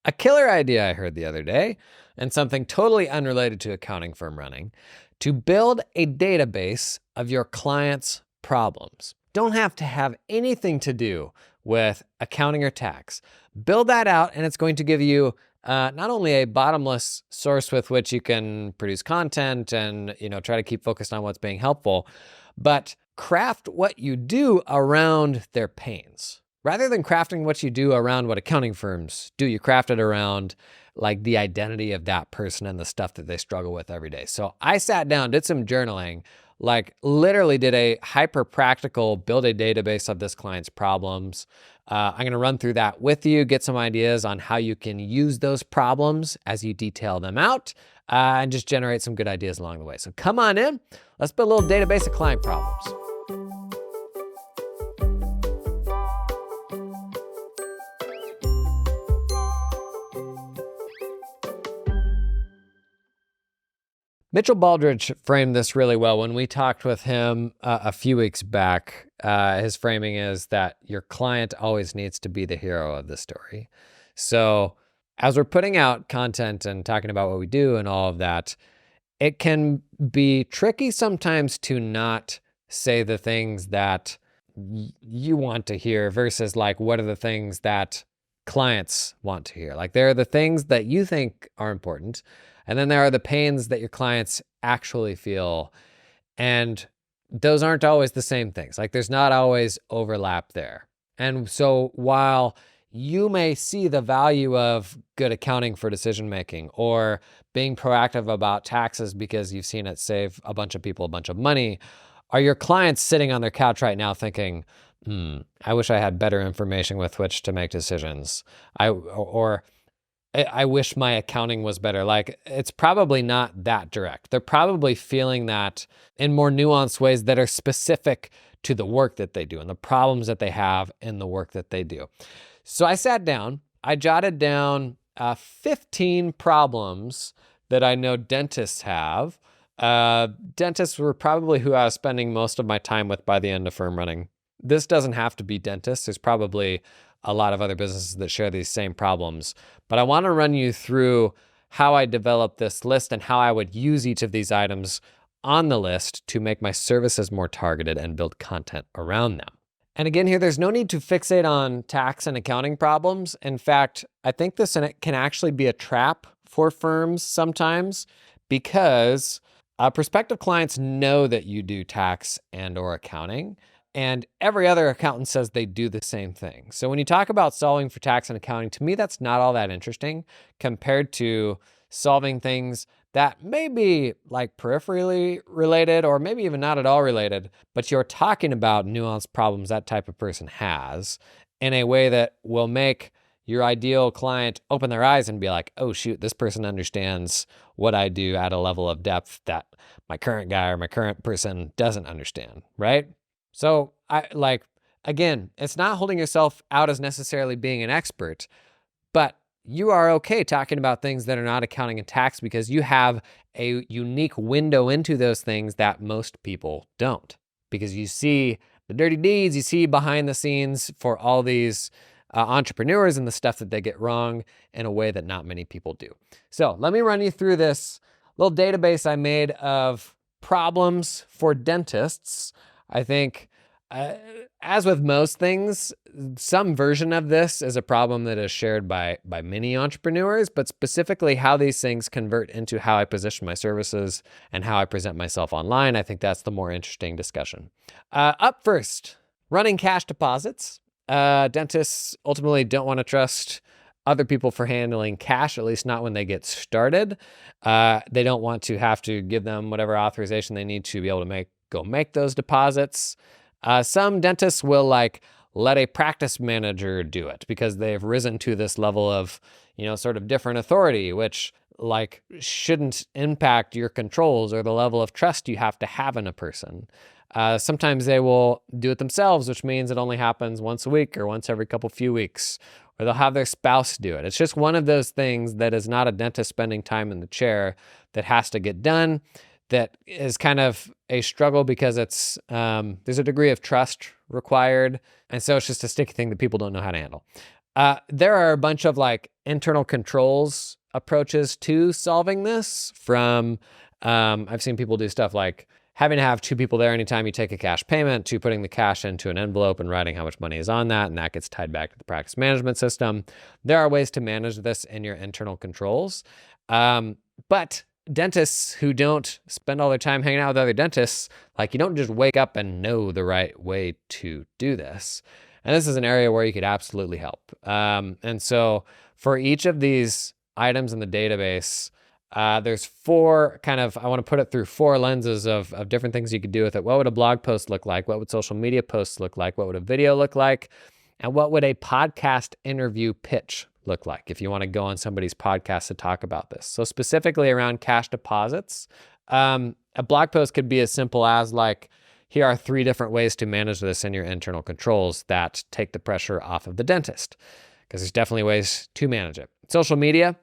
A killer idea I heard the other day, and something totally unrelated to accounting firm running, to build a database of your clients' problems. Don't have to have anything to do with accounting or tax. Build that out, and it's going to give you not only a bottomless source with which you can produce content and try to keep focused on what's being helpful, but craft what you do around their pains. Rather than crafting what you do around what accounting firms do, you craft it around like the identity of that person and the stuff that they struggle with every day. So I sat down, did some journaling, like literally did a hyper practical build a database of this client's problems. I'm going to run through that with you, get some ideas on how you can use those problems as you detail them out, and just generate some good ideas along the way. So come on in, let's build a little database of client problems. Mitchell Baldridge framed this really well when we talked with him a few weeks back. His framing is that your client always needs to be the hero of the story. So as we're putting out content and talking about what we do and all of that, it can be tricky sometimes to not say the things that you want to hear versus like what are the things that clients want to hear. Like there are the things that you think are important, and then there are the pains that your clients actually feel. And those aren't always the same things. Like there's not always overlap there. And so while you may see the value of good accounting for decision-making or being proactive about taxes because you've seen it save a bunch of people a bunch of money, are your clients sitting on their couch right now thinking, I wish I had better information with which to make decisions. I wish my accounting was better. Like it's probably not that direct. They're probably feeling that in more nuanced ways that are specific to the work that they do and the problems that they have in the work that they do. So I sat down, I jotted down 15 problems that I know dentists have. Dentists were probably who I was spending most of my time with by the end of firm running. This doesn't have to be dentists. There's probably a lot of other businesses that share these same problems. But I want to run you through how I developed this list and how I would use each of these items on the list to make my services more targeted and build content around them. And again, here, there's no need to fixate on tax and accounting problems. In fact, I think this can actually be a trap for firms sometimes because prospective clients know that you do tax and or accounting. And every other accountant says they do the same thing. So when you talk about solving for tax and accounting, to me, that's not all that interesting compared to solving things that may be like peripherally related or maybe even not at all related, but you're talking about nuanced problems that type of person has in a way that will make your ideal client open their eyes and be like, oh shoot, this person understands what I do at a level of depth that my current guy or my current person doesn't understand, right? So again, it's not holding yourself out as necessarily being an expert, but you are okay talking about things that are not accounting and tax because you have a unique window into those things that most people don't. Because you see the dirty deeds, you see behind the scenes for all these entrepreneurs and the stuff that they get wrong in a way that not many people do. So let me run you through this little database I made of problems for dentists. I think, as with most things, some version of this is a problem that is shared by many entrepreneurs, but specifically how these things convert into how I position my services and how I present myself online. I think that's the more interesting discussion. Up first, running cash deposits. Dentists ultimately don't want to trust other people for handling cash, at least not when they get started. They don't want to have to give them whatever authorization they need to be able to go make those deposits. Some dentists will let a practice manager do it because they've risen to this level of, sort of different authority, which shouldn't impact your controls or the level of trust you have to have in a person. Sometimes they will do it themselves, which means it only happens once a week or once every few weeks, or they'll have their spouse do it. It's just one of those things that is not a dentist spending time in the chair that has to get done. That is kind of a struggle because it's there's a degree of trust required. And so it's just a sticky thing that people don't know how to handle. There are a bunch of like internal controls approaches to solving this from, I've seen people do stuff like having to have 2 people there anytime you take a cash payment, to putting the cash into an envelope and writing how much money is on that, and that gets tied back to the practice management system. There are ways to manage this in your internal controls. But dentists who don't spend all their time hanging out with other dentists, like you don't just wake up and know the right way to do this. And this is an area where you could absolutely help. And so for each of these items in the database, there's 4 kind of, I want to put it through 4 lenses of different things you could do with it. What would a blog post look like? What would social media posts look like? What would a video look like? And what would a podcast interview pitch look like if you want to go on somebody's podcast to talk about this? So specifically around cash deposits, a blog post could be as simple as like, here are 3 different ways to manage this in your internal controls that take the pressure off of the dentist, because there's definitely ways to manage it. Social media,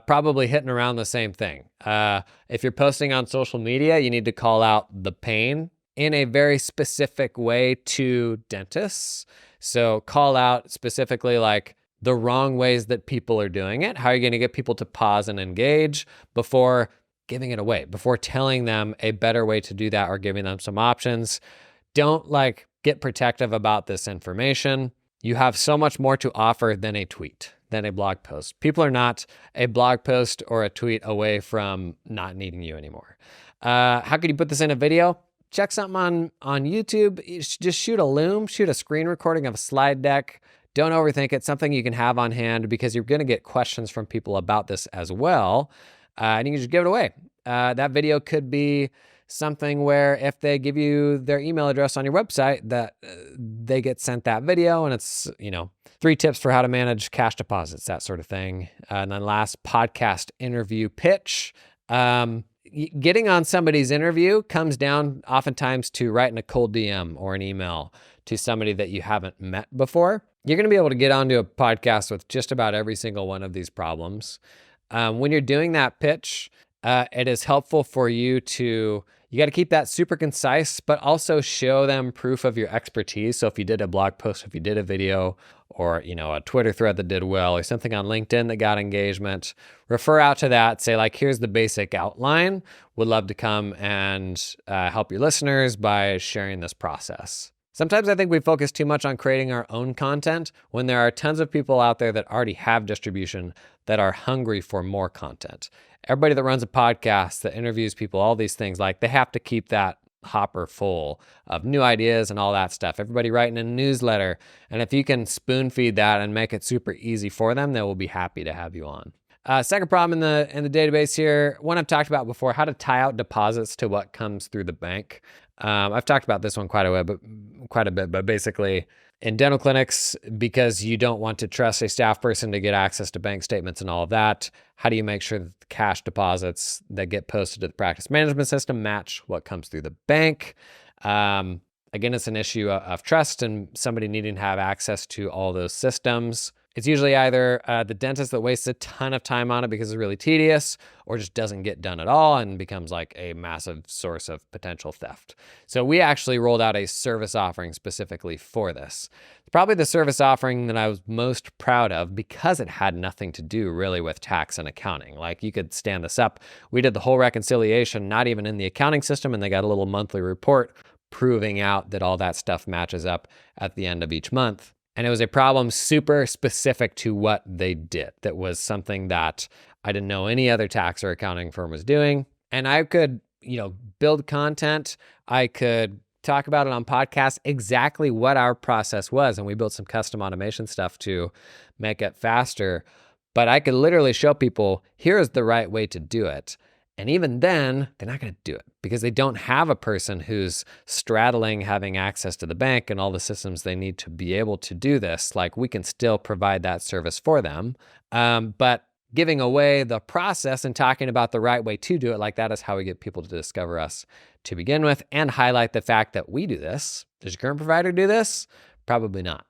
probably hitting around the same thing. If you're posting on social media, you need to call out the pain in a very specific way to dentists. So call out specifically like the wrong ways that people are doing it. How are you going to get people to pause and engage before giving it away, before telling them a better way to do that or giving them some options? Don't like get protective about this information. You have so much more to offer than a tweet, than a blog post. People are not a blog post or a tweet away from not needing you anymore. How could you put this in a video? Check something on YouTube. Just shoot a loom, shoot a screen recording of a slide deck. Don't overthink it. Something you can have on hand, because you're going to get questions from people about this as well. And you can just give it away. That video could be something where if they give you their email address on your website, that they get sent that video, and it's, 3 tips for how to manage cash deposits, that sort of thing. And then last, podcast interview pitch. Getting on somebody's interview comes down oftentimes to writing a cold DM or an email to somebody that you haven't met before. You're going to be able to get onto a podcast with just about every single one of these problems. When you're doing that pitch, it is helpful for you got to keep that super concise, but also show them proof of your expertise. So if you did a blog post, if you did a video, or, a Twitter thread that did well, or something on LinkedIn that got engagement, refer out to that. Say like, here's the basic outline. Would love to come and help your listeners by sharing this process. Sometimes I think we focus too much on creating our own content when there are tons of people out there that already have distribution that are hungry for more content. Everybody that runs a podcast, that interviews people, all these things, like they have to keep that hopper full of new ideas and all that stuff. Everybody writing a newsletter. And if you can spoon feed that and make it super easy for them, they will be happy to have you on. Second problem in the database here, one I've talked about before, how to tie out deposits to what comes through the bank. I've talked about this one quite a bit, but basically in dental clinics, because you don't want to trust a staff person to get access to bank statements and all of that, how do you make sure that the cash deposits that get posted to the practice management system match what comes through the bank? Again, it's an issue of trust and somebody needing to have access to all those systems. It's usually either the dentist that wastes a ton of time on it because it's really tedious, or just doesn't get done at all and becomes like a massive source of potential theft. So we actually rolled out a service offering specifically for this. Probably the service offering that I was most proud of, because it had nothing to do really with tax and accounting. Like you could stand this up. We did the whole reconciliation, not even in the accounting system, and they got a little monthly report proving out that all that stuff matches up at the end of each month. And it was a problem super specific to what they did. That was something that I didn't know any other tax or accounting firm was doing. And I could, build content. I could talk about it on podcasts, exactly what our process was. And we built some custom automation stuff to make it faster. But I could literally show people, here is the right way to do it. And even then, they're not going to do it because they don't have a person who's straddling having access to the bank and all the systems they need to be able to do this. Like we can still provide that service for them. But giving away the process and talking about the right way to do it, like that is how we get people to discover us to begin with and highlight the fact that we do this. Does your current provider do this? Probably not.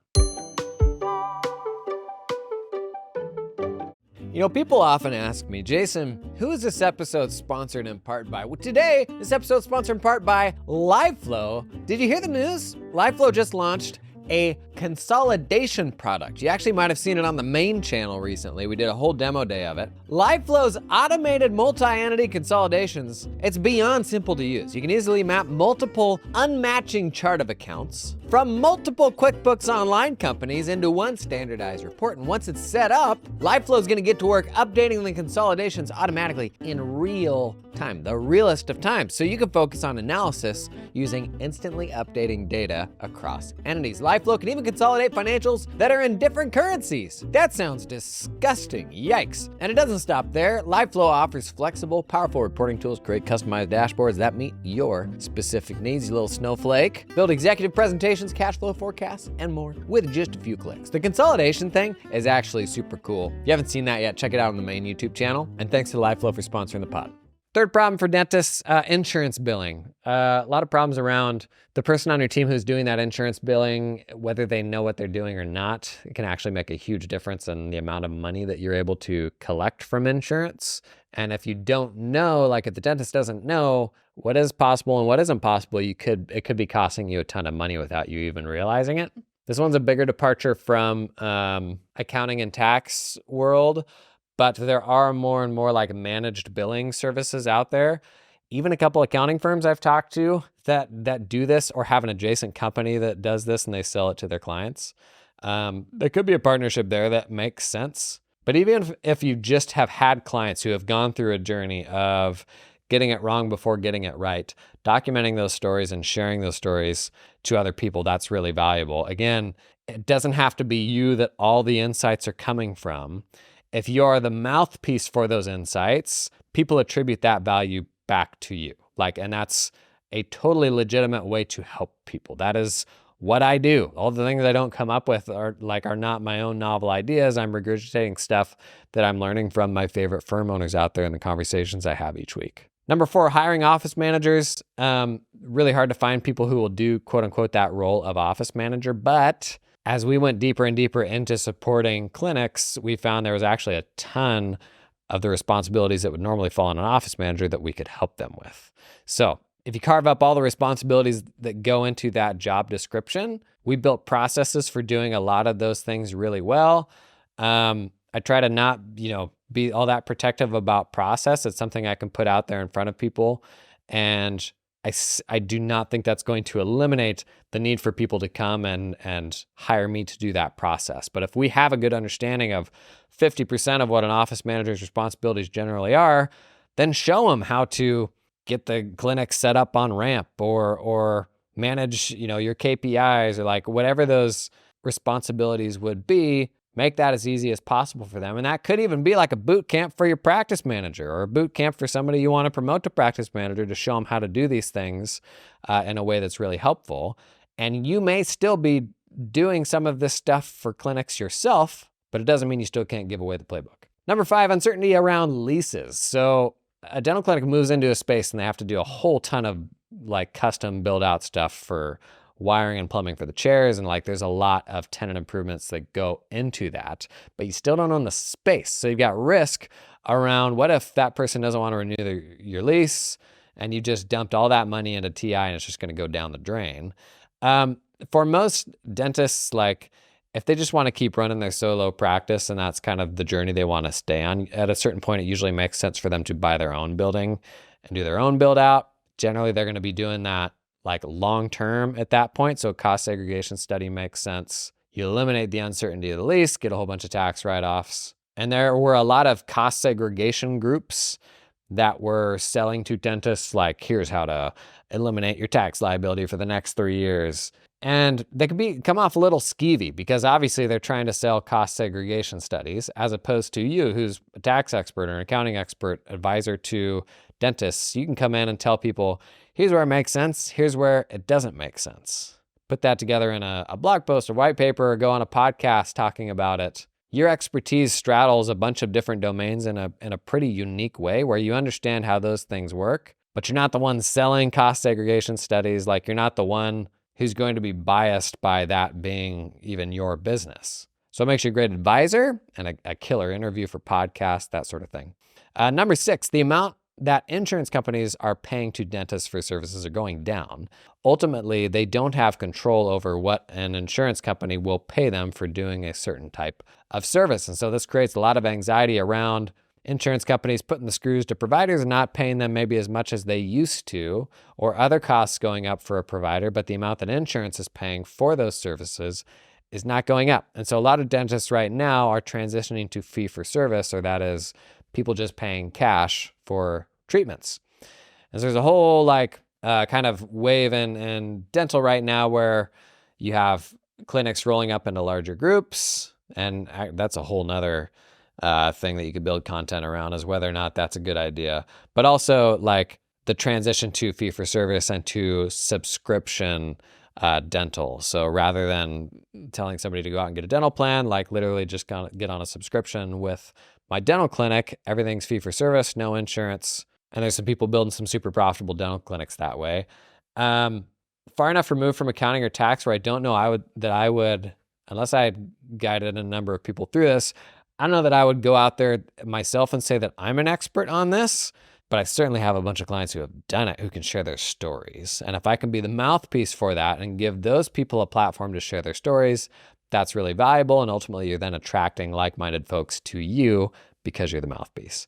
People often ask me, Jason, who is this episode sponsored in part by? Well, today, this episode's sponsored in part by LiveFlow. Did you hear the news? LiveFlow just launched a consolidation product. You actually might have seen it on the main channel recently. We did a whole demo day of it. LiveFlow's automated multi-entity consolidations. It's beyond simple to use. You can easily map multiple unmatching chart of accounts from multiple QuickBooks Online companies into one standardized report. And once it's set up, LiveFlow's gonna get to work updating the consolidations automatically in real time, the realest of times. So you can focus on analysis using instantly updating data across entities. LiveFlow can even consolidate financials that are in different currencies. That sounds disgusting, yikes. And it doesn't stop there. LiveFlow offers flexible, powerful reporting tools, create customized dashboards that meet your specific needs, you little snowflake. Build executive presentations, cash flow forecasts, and more with just a few clicks. The consolidation thing is actually super cool. If you haven't seen that yet, check it out on the main YouTube channel. And thanks to LiveFlow for sponsoring the pod. Third problem for dentists, insurance billing. A lot of problems around the person on your team who's doing that insurance billing, whether they know what they're doing or not. It can actually make a huge difference in the amount of money that you're able to collect from insurance. And if you don't know, like if the dentist doesn't know what is possible and what isn't possible, it could be costing you a ton of money without you even realizing it. This one's a bigger departure from accounting and tax world. But there are more and more like managed billing services out there. Even a couple accounting firms I've talked to that do this or have an adjacent company that does this and they sell it to their clients. There could be a partnership there that makes sense. But even if you just have had clients who have gone through a journey of getting it wrong before getting it right, documenting those stories and sharing those stories to other people, that's really valuable. Again, it doesn't have to be you that all the insights are coming from. If you are the mouthpiece for those insights, people attribute that value back to you. And that's a totally legitimate way to help people. That is what I do. All the things I don't come up with are not my own novel ideas. I'm regurgitating stuff that I'm learning from my favorite firm owners out there in the conversations I have each week. Number 4, hiring office managers. Really hard to find people who will do quote unquote that role of office manager, but as we went deeper and deeper into supporting clinics, we found there was actually a ton of the responsibilities that would normally fall on an office manager that we could help them with. So if you carve up all the responsibilities that go into that job description, we built processes for doing a lot of those things really well. I try to not, be all that protective about process. It's something I can put out there in front of people. And I do not think that's going to eliminate the need for people to come and hire me to do that process. But if we have a good understanding of 50% of what an office manager's responsibilities generally are, then show them how to get the clinic set up on ramp or manage, your KPIs or whatever those responsibilities would be. Make that as easy as possible for them. And that could even be like a boot camp for your practice manager or a boot camp for somebody you want to promote to practice manager to show them how to do these things in a way that's really helpful. And you may still be doing some of this stuff for clinics yourself, but it doesn't mean you still can't give away the playbook. Number 5, uncertainty around leases. So a dental clinic moves into a space and they have to do a whole ton of custom build out stuff for wiring and plumbing for the chairs. And there's a lot of tenant improvements that go into that, but you still don't own the space. So you've got risk around what if that person doesn't want to renew your lease and you just dumped all that money into TI and it's just going to go down the drain. For most dentists, if they just want to keep running their solo practice and that's kind of the journey they want to stay on, at a certain point, it usually makes sense for them to buy their own building and do their own build out. Generally, they're going to be doing that long term at that point. So cost segregation study makes sense. You eliminate the uncertainty of the lease, get a whole bunch of tax write-offs. And there were a lot of cost segregation groups that were selling to dentists, here's how to eliminate your tax liability for the next 3 years. And they can come off a little skeevy because obviously they're trying to sell cost segregation studies as opposed to you, who's a tax expert or an accounting expert, advisor to dentists. You can come in and tell people, here's where it makes sense. Here's where it doesn't make sense. Put that together in a blog post or white paper or go on a podcast talking about it. Your expertise straddles a bunch of different domains in a pretty unique way where you understand how those things work, but you're not the one selling cost segregation studies. You're not the one who's going to be biased by that being even your business. So it makes you a great advisor and a killer interview for podcasts, that sort of thing. Number 6, the amount that insurance companies are paying to dentists for services are going down. Ultimately, they don't have control over what an insurance company will pay them for doing a certain type of service. And so this creates a lot of anxiety around insurance companies putting the screws to providers and not paying them maybe as much as they used to, or other costs going up for a provider, but the amount that insurance is paying for those services is not going up. And so a lot of dentists right now are transitioning to fee for service, or that is people just paying cash for treatments. And so there's a whole kind of wave in dental right now where you have clinics rolling up into larger groups. And that's a whole nother thing that you could build content around, is whether or not that's a good idea. But also like the transition to fee for service and to subscription dental. So rather than telling somebody to go out and get a dental plan, like literally just get on a subscription with my dental clinic, everything's fee for service, no insurance. And there's some people building some super profitable dental clinics that way. Far enough removed from accounting or tax where I don't know I would, unless I had guided a number of people through this, I don't know that I would go out there myself and say that I'm an expert on this, but I certainly have a bunch of clients who have done it, who can share their stories. And if I can be the mouthpiece for that and give those people a platform to share their stories, that's really valuable. And ultimately, you're then attracting like-minded folks to you because you're the mouthpiece.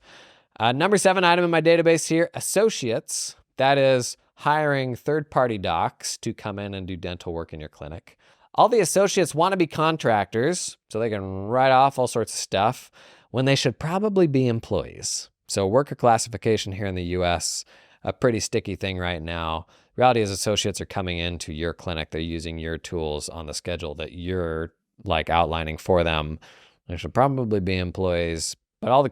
Number 7 item in my database here, associates. That is hiring third-party docs to come in and do dental work in your clinic. All the associates want to be contractors, so they can write off all sorts of stuff, when they should probably be employees. So worker classification here in the US, a pretty sticky thing right now. Reality is associates are coming into your clinic. They're using your tools on the schedule that you're like outlining for them. They should probably be employees, but all the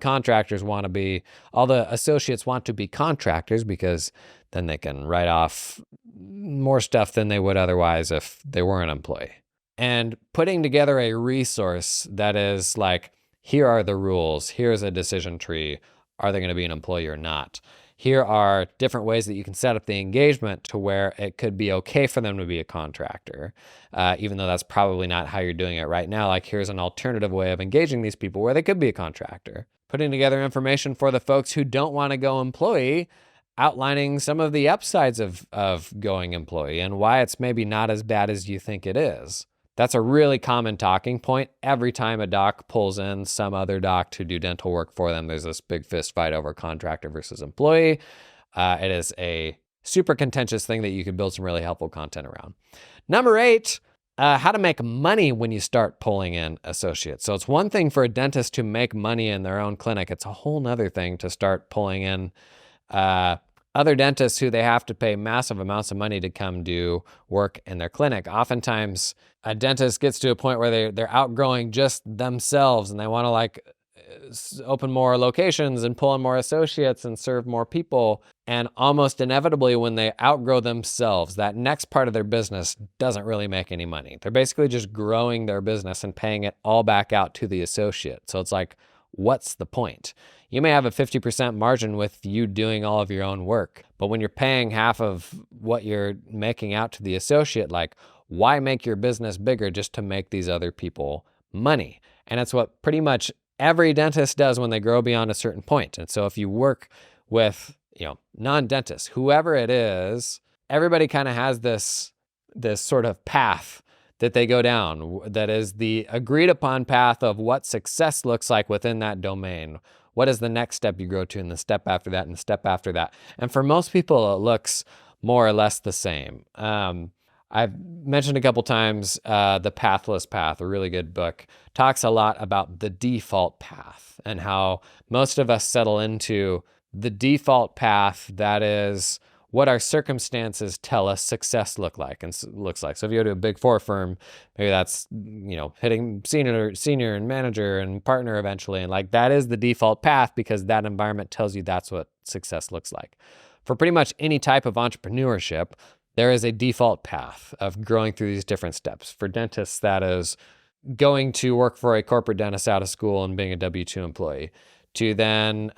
associates want to be contractors because then they can write off more stuff than they would otherwise if they were an employee. And putting together a resource that is like, here are the rules, here's a decision tree. Are they going to be an employee or not? Here are different ways that you can set up the engagement to where it could be okay for them to be a contractor, even though that's probably not how you're doing it right now. Like, here's an alternative way of engaging these people where they could be a contractor. Putting together information for the folks who don't want to go employee, outlining some of the upsides of going employee and why it's maybe not as bad as you think it is. That's a really common talking point. Every time a doc pulls in some other doc to do dental work for them, there's this big fist fight over contractor versus employee. It is a super contentious thing that you can build some really helpful content around. Number 8, how to make money when you start pulling in associates. So it's one thing for a dentist to make money in their own clinic. It's a whole nother thing to start pulling in other dentists who they have to pay massive amounts of money to come do work in their clinic. Oftentimes, a dentist gets to a point where they're outgrowing just themselves and they want to open more locations and pull in more associates and serve more people. And almost inevitably, when they outgrow themselves, that next part of their business doesn't really make any money. They're basically just growing their business and paying it all back out to the associate. So it's like, what's the point? You may have a 50% margin with you doing all of your own work, but when you're paying half of what you're making out to the associate, like, why make your business bigger just to make these other people money? And it's what pretty much every dentist does when they grow beyond a certain point. And so if you work with, non-dentists, whoever it is, everybody kind of has this sort of path that they go down that is the agreed upon path of what success looks like within that domain. What is the next step you grow to, and the step after that, and the step after that? And for most people, it looks more or less the same. I've mentioned a couple times The Pathless Path, a really good book, talks a lot about the default path and how most of us settle into the default path that is what our circumstances tell us success looks like. So if you go to a Big Four firm, maybe that's, hitting senior and manager and partner eventually. And like, that is the default path because that environment tells you that's what success looks like. For pretty much any type of entrepreneurship, there is a default path of growing through these different steps. For dentists, that is going to work for a corporate dentist out of school and being a W-2 employee, to then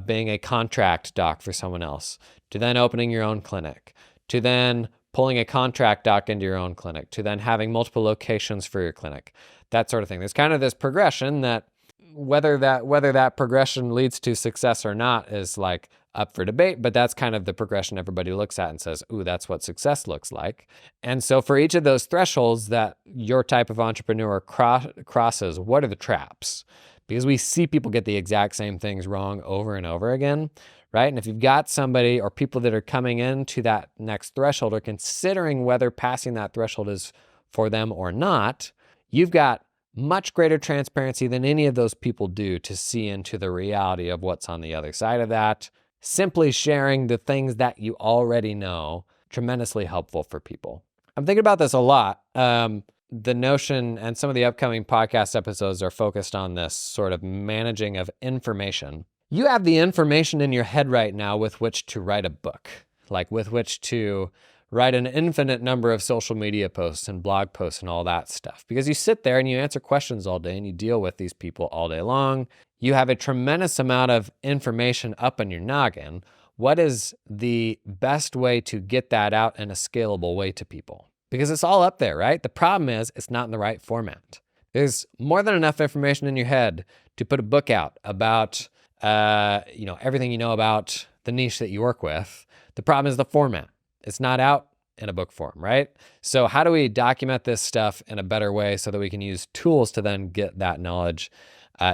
being a contract doc for someone else, to then opening your own clinic, to then pulling a contract doc into your own clinic, to then having multiple locations for your clinic, that sort of thing. There's kind of this progression that Whether that progression leads to success or not is like up for debate, but that's kind of the progression everybody looks at and says, ooh, that's what success looks like. And so for each of those thresholds that your type of entrepreneur crosses, what are the traps? Because we see people get the exact same things wrong over and over again, right? And if you've got somebody or people that are coming into that next threshold or considering whether passing that threshold is for them or not, you've got much greater transparency than any of those people do to see into the reality of what's on the other side of that. Simply sharing the things that you already know, tremendously helpful for people. I'm thinking about this a lot. The notion and some of the upcoming podcast episodes are focused on this sort of managing of information. You have the information in your head right now with which to write a book, like with which to write an infinite number of social media posts and blog posts and all that stuff. Because you sit there and you answer questions all day and you deal with these people all day long. You have a tremendous amount of information up in your noggin. What is the best way to get that out in a scalable way to people? Because it's all up there, right? The problem is it's not in the right format. There's more than enough information in your head to put a book out about everything you know about the niche that you work with. The problem is the format. It's not out in a book form, right? So how do we document this stuff in a better way so that we can use tools to then get that knowledge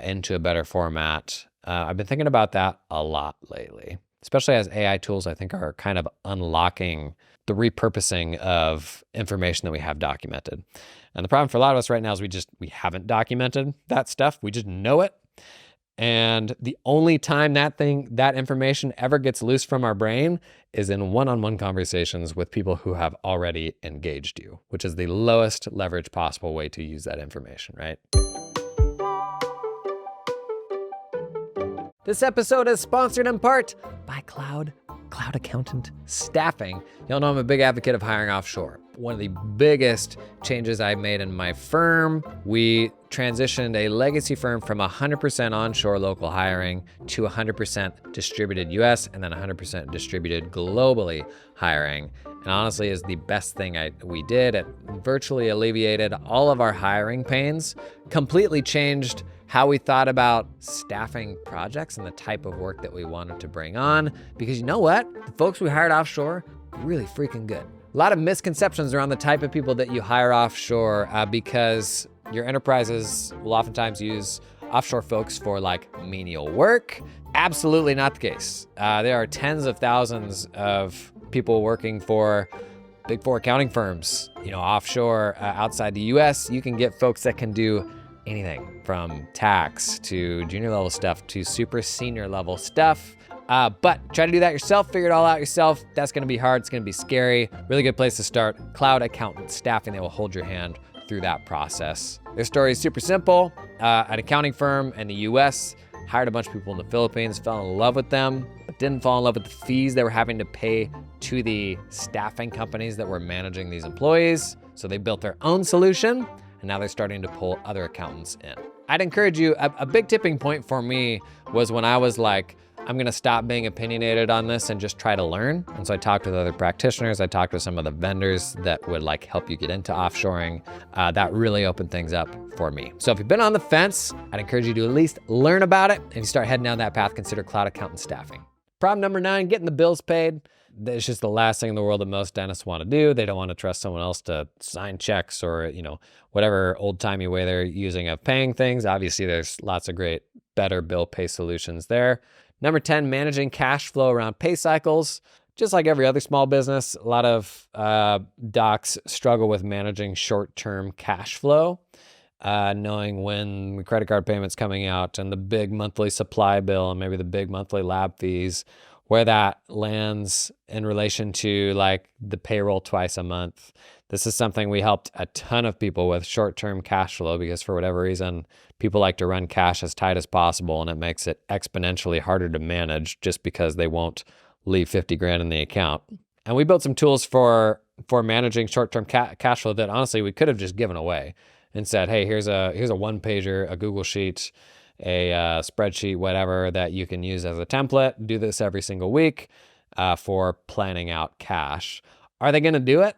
into a better format? I've been thinking about that a lot lately, especially as AI tools, I think, are kind of unlocking the repurposing of information that we have documented. And the problem for a lot of us right now is we haven't documented that stuff. We just know it. And the only time that information ever gets loose from our brain is in one-on-one conversations with people who have already engaged you, which is the lowest leverage possible way to use that information, right? This episode is sponsored in part by Cloud Accountant Staffing. Y'all know I'm a big advocate of hiring offshore. One of the biggest changes I made in my firm, we transitioned a legacy firm from 100% onshore local hiring to 100% distributed US and then 100% distributed globally hiring. And honestly is the best thing we did. It virtually alleviated all of our hiring pains, completely changed how we thought about staffing projects and the type of work that we wanted to bring on. Because you know what? The folks we hired offshore, really freaking good. A lot of misconceptions around the type of people that you hire offshore because your enterprises will oftentimes use offshore folks for like menial work. Absolutely not the case. There are tens of thousands of people working for Big Four accounting firms, offshore outside the US. You can get folks that can do anything from tax to junior level stuff to super senior level stuff. But try to do that yourself, figure it all out yourself. That's gonna be hard, it's gonna be scary. Really good place to start. Cloud Accountant Staffing, they will hold your hand through that process. Their story is super simple. An accounting firm in the US hired a bunch of people in the Philippines, fell in love with them, but didn't fall in love with the fees they were having to pay to the staffing companies that were managing these employees. So they built their own solution, and now they're starting to pull other accountants in. I'd encourage you, a big tipping point for me was when I was like, I'm gonna stop being opinionated on this and just try to learn. And so I talked with other practitioners, I talked with some of the vendors that would like help you get into offshoring. That really opened things up for me. So if you've been on the fence, I'd encourage you to at least learn about it. If you start heading down that path, consider Cloud Accountant Staffing. Problem number 9, getting the bills paid. It's just the last thing in the world that most dentists want to do. They don't want to trust someone else to sign checks or, whatever old-timey way they're using of paying things. Obviously, there's lots of great, better bill pay solutions there. Number 10, managing cash flow around pay cycles. Just like every other small business, a lot of docs struggle with managing short-term cash flow, knowing when the credit card payment's coming out and the big monthly supply bill and maybe the big monthly lab fees, where that lands in relation to like the payroll twice a month. This is something we helped a ton of people with, short-term cash flow, because for whatever reason, people like to run cash as tight as possible, and it makes it exponentially harder to manage just because they won't leave 50 grand in the account. And we built some tools for managing short-term cash flow that honestly we could have just given away and said, hey, here's a one-pager, a Google Sheet, a spreadsheet, whatever, that you can use as a template. Do this every single week for planning out cash. Are they going to do it?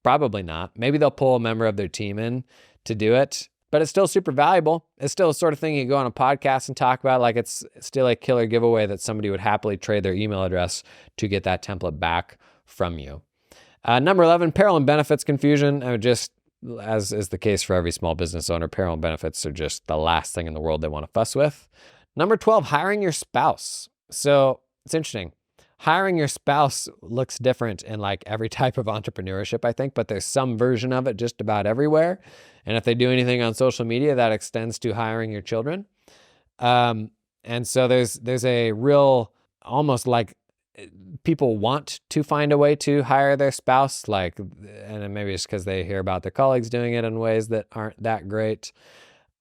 Probably not. Maybe they'll pull a member of their team in to do it. but it's still super valuable. It's still the sort of thing you go on a podcast and talk about. Like it's still a killer giveaway that somebody would happily trade their email address to get that template back from you. Number 11, payroll and benefits confusion. Just as is the case for every small business owner, payroll and benefits are just the last thing in the world they want to fuss with. Number 12, hiring your spouse. So it's interesting. Hiring your spouse looks different in like every type of entrepreneurship, I think, but there's some version of it just about everywhere. And if they do anything on social media, that extends to hiring your children. And so there's a real, almost like people want to find a way to hire their spouse, like, and maybe it's because they hear about their colleagues doing it in ways that aren't that great.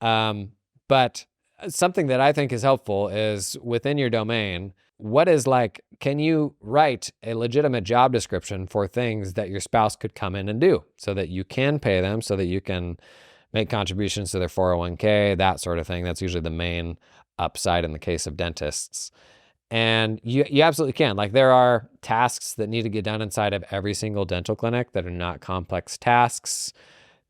But something that I think is helpful is within your domain, what is like, can you write a legitimate job description for things that your spouse could come in and do so that you can pay them, so that you can make contributions to their 401k, that sort of thing. That's usually the main upside in the case of dentists. And you absolutely can. Like there are tasks that need to get done inside of every single dental clinic that are not complex tasks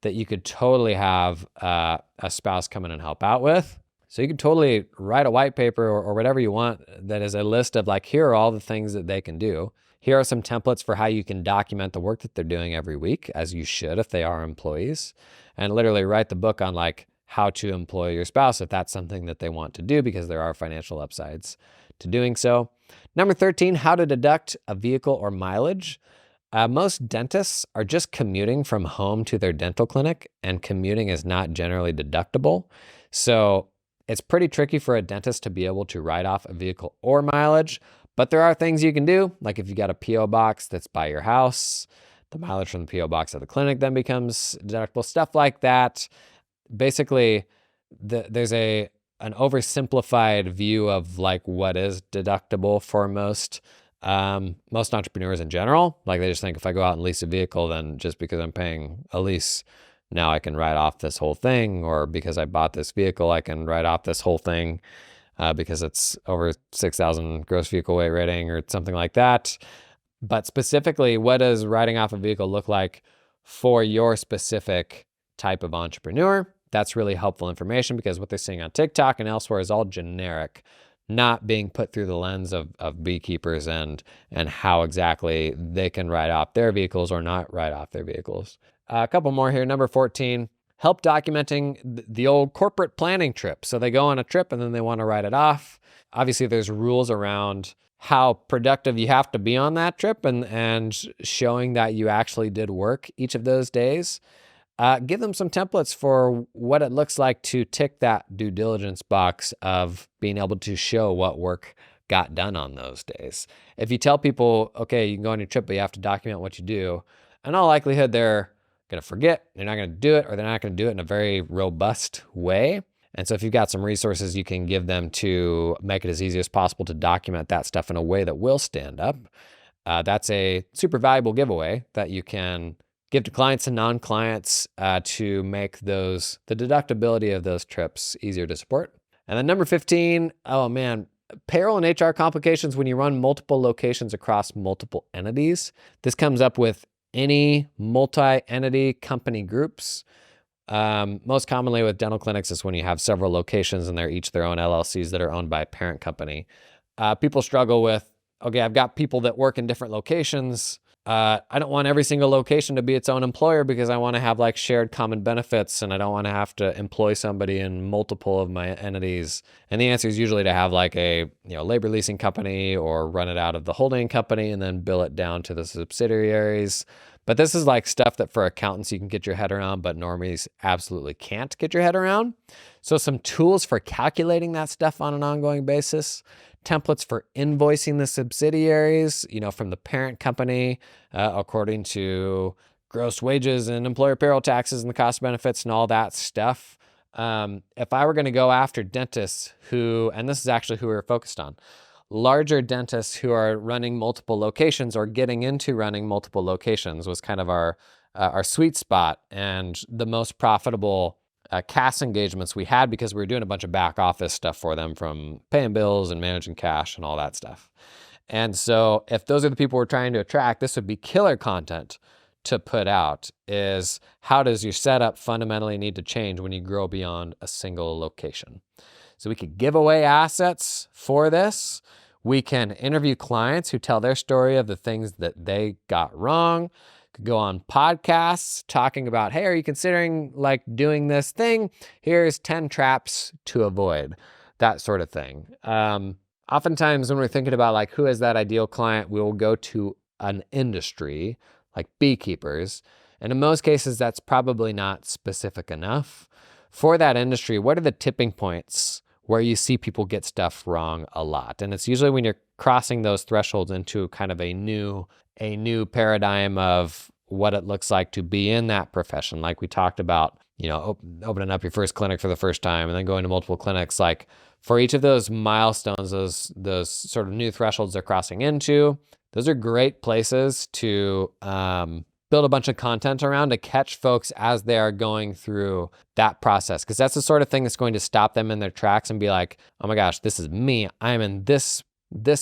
that you could totally have a spouse come in and help out with. So you could totally write a white paper or whatever you want that is a list of like, here are all the things that they can do. Here are some templates for how you can document the work that they're doing every week, as you should if they are employees. And literally write the book on like how to employ your spouse if that's something that they want to do, because there are financial upsides to doing so. Number 13, how to deduct a vehicle or mileage. Most dentists are just commuting from home to their dental clinic, and commuting is not generally deductible. So it's pretty tricky for a dentist to be able to write off a vehicle or mileage, but there are things you can do. Like if you got a PO box that's by your house, the mileage from the PO box at the clinic then becomes deductible, stuff like that. Basically, there's an oversimplified view of like what is deductible for most entrepreneurs in general. Like they just think if I go out and lease a vehicle, then just because I'm paying a lease, now I can write off this whole thing, or because I bought this vehicle, I can write off this whole thing because it's over 6,000 gross vehicle weight rating or something like that. But specifically, what does writing off a vehicle look like for your specific type of entrepreneur? That's really helpful information, because what they're seeing on TikTok and elsewhere is all generic, not being put through the lens of beekeepers and how exactly they can write off their vehicles or not write off their vehicles. A couple more here. Number 14, help documenting the old corporate planning trip. So they go on a trip and then they want to write it off. Obviously, there's rules around how productive you have to be on that trip and showing that you actually did work each of those days. Give them some templates for what it looks like to tick that due diligence box of being able to show what work got done on those days. If you tell people, okay, you can go on your trip, but you have to document what you do, in all likelihood, they're going to forget, they're not going to do it, or they're not going to do it in a very robust way. And so if you've got some resources you can give them to make it as easy as possible to document that stuff in a way that will stand up, that's a super valuable giveaway that you can give to clients and non-clients to make the deductibility of those trips easier to support. And then number 15, oh man, payroll and HR complications when you run multiple locations across multiple entities. This comes up with any multi-entity company groups. Most commonly with dental clinics is when you have several locations and they're each their own LLCs that are owned by a parent company. People struggle with, okay, I've got people that work in different locations. I don't want every single location to be its own employer because I want to have like shared common benefits, and I don't want to have to employ somebody in multiple of my entities. And the answer is usually to have like a labor leasing company, or run it out of the holding company and then bill it down to the subsidiaries. But this is like stuff that for accountants you can get your head around, but normies absolutely can't get your head around. So some tools for calculating that stuff on an ongoing basis. Templates for invoicing the subsidiaries, from the parent company, according to gross wages and employer payroll taxes and the cost benefits and all that stuff. If I were going to go after dentists and this is actually who we were focused on, larger dentists who are running multiple locations or getting into running multiple locations was kind of our sweet spot and the most profitable CAS engagements we had, because we were doing a bunch of back office stuff for them, from paying bills and managing cash and all that stuff. And so if those are the people we're trying to attract, this would be killer content to put out is, how does your setup fundamentally need to change when you grow beyond a single location? So we could give away assets for this. We can interview clients who tell their story of the things that they got wrong. Could go on podcasts talking about, hey, are you considering like doing this thing? Here's 10 traps to avoid, that sort of thing. Oftentimes when we're thinking about like who is that ideal client, we will go to an industry like beekeepers. And in most cases, that's probably not specific enough. For that industry, what are the tipping points where you see people get stuff wrong a lot? And it's usually when you're crossing those thresholds into kind of a new paradigm of what it looks like to be in that profession. Like we talked about, opening up your first clinic for the first time and then going to multiple clinics. Like for each of those milestones, those sort of new thresholds they're crossing into, those are great places to build a bunch of content around to catch folks as they are going through that process. Because that's the sort of thing that's going to stop them in their tracks and be like, oh my gosh, this is me. I'm in this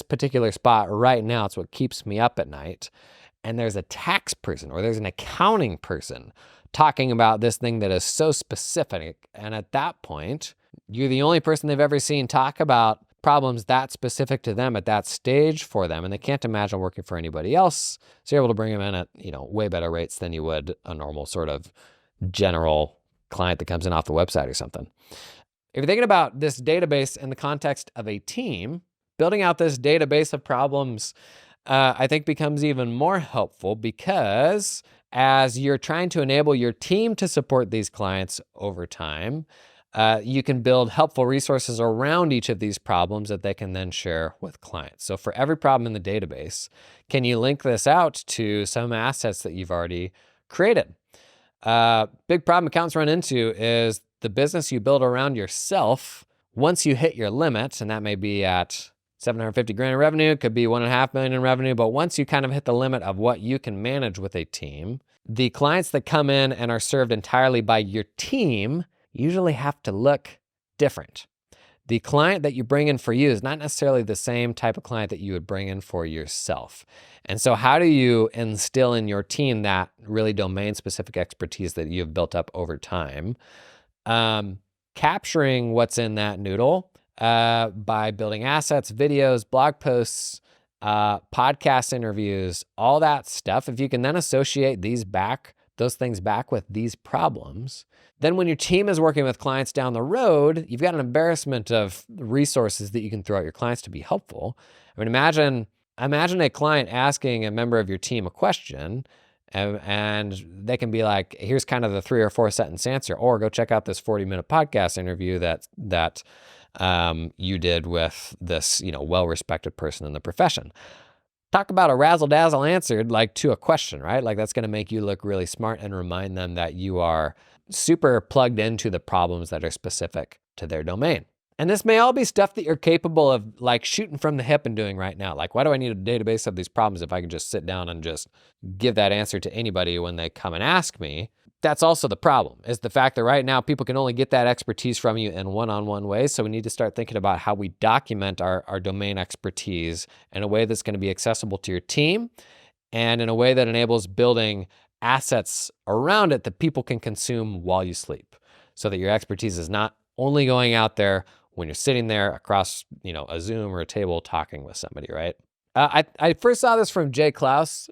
particular spot right now. It's what keeps me up at night. And there's a tax person or there's an accounting person talking about this thing that is so specific. And at that point, you're the only person they've ever seen talk about problems that specific to them at that stage for them. And they can't imagine working for anybody else. So you're able to bring them in at, way better rates than you would a normal sort of general client that comes in off the website or something. If you're thinking about this database in the context of a team, building out this database of problems, I think becomes even more helpful because as you're trying to enable your team to support these clients over time, you can build helpful resources around each of these problems that they can then share with clients. So for every problem in the database, can you link this out to some assets that you've already created? Big problem accountants run into is the business you build around yourself. Once you hit your limit, and that may be at 750 grand in revenue, could be 1.5 million in revenue, but once you kind of hit the limit of what you can manage with a team, the clients that come in and are served entirely by your team usually have to look different. The client that you bring in for you is not necessarily the same type of client that you would bring in for yourself. And so how do you instill in your team that really domain-specific expertise that you've built up over time? Capturing what's in that noodle by building assets, videos, blog posts, podcast interviews, all that stuff. If you can then associate those things back with these problems, then when your team is working with clients down the road, you've got an embarrassment of resources that you can throw at your clients to be helpful. I mean, imagine a client asking a member of your team a question and they can be like, here's kind of the 3 or 4 sentence answer, or go check out this 40-minute podcast interview that you did with this, well-respected person in the profession. Talk about a razzle-dazzle answer like to a question, right? Like that's going to make you look really smart and remind them that you are super plugged into the problems that are specific to their domain. And this may all be stuff that you're capable of like shooting from the hip and doing right now. Like, why do I need a database of these problems if I can just sit down and just give that answer to anybody when they come and ask me? That's also the problem, is the fact that right now people can only get that expertise from you in one-on-one ways. So we need to start thinking about how we document our domain expertise in a way that's going to be accessible to your team and in a way that enables building assets around it that people can consume while you sleep, so that your expertise is not only going out there when you're sitting there across, a Zoom or a table talking with somebody, right? I first saw this from Jay Klaus.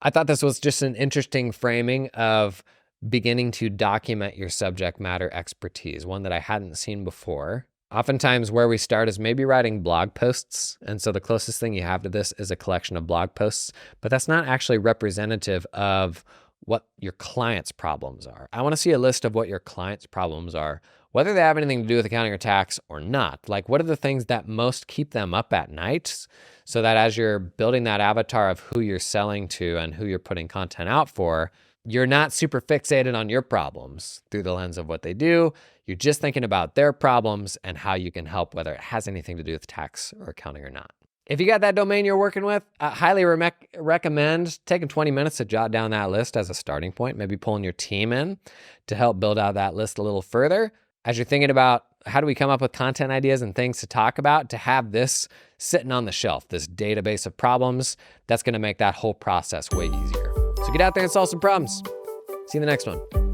I thought this was just an interesting framing of beginning to document your subject matter expertise, one that I hadn't seen before. Oftentimes where we start is maybe writing blog posts. And so the closest thing you have to this is a collection of blog posts, but that's not actually representative of what your client's problems are. I want to see a list of what your client's problems are, whether they have anything to do with accounting or tax or not. Like, what are the things that most keep them up at night, so that as you're building that avatar of who you're selling to and who you're putting content out for, you're not super fixated on your problems through the lens of what they do. You're just thinking about their problems and how you can help, whether it has anything to do with tax or accounting or not. If you got that domain you're working with, I highly recommend taking 20 minutes to jot down that list as a starting point, maybe pulling your team in to help build out that list a little further. As you're thinking about how do we come up with content ideas and things to talk about, to have this sitting on the shelf, this database of problems, that's going to make that whole process way easier. So So get out there and solve some problems. See you in the next one.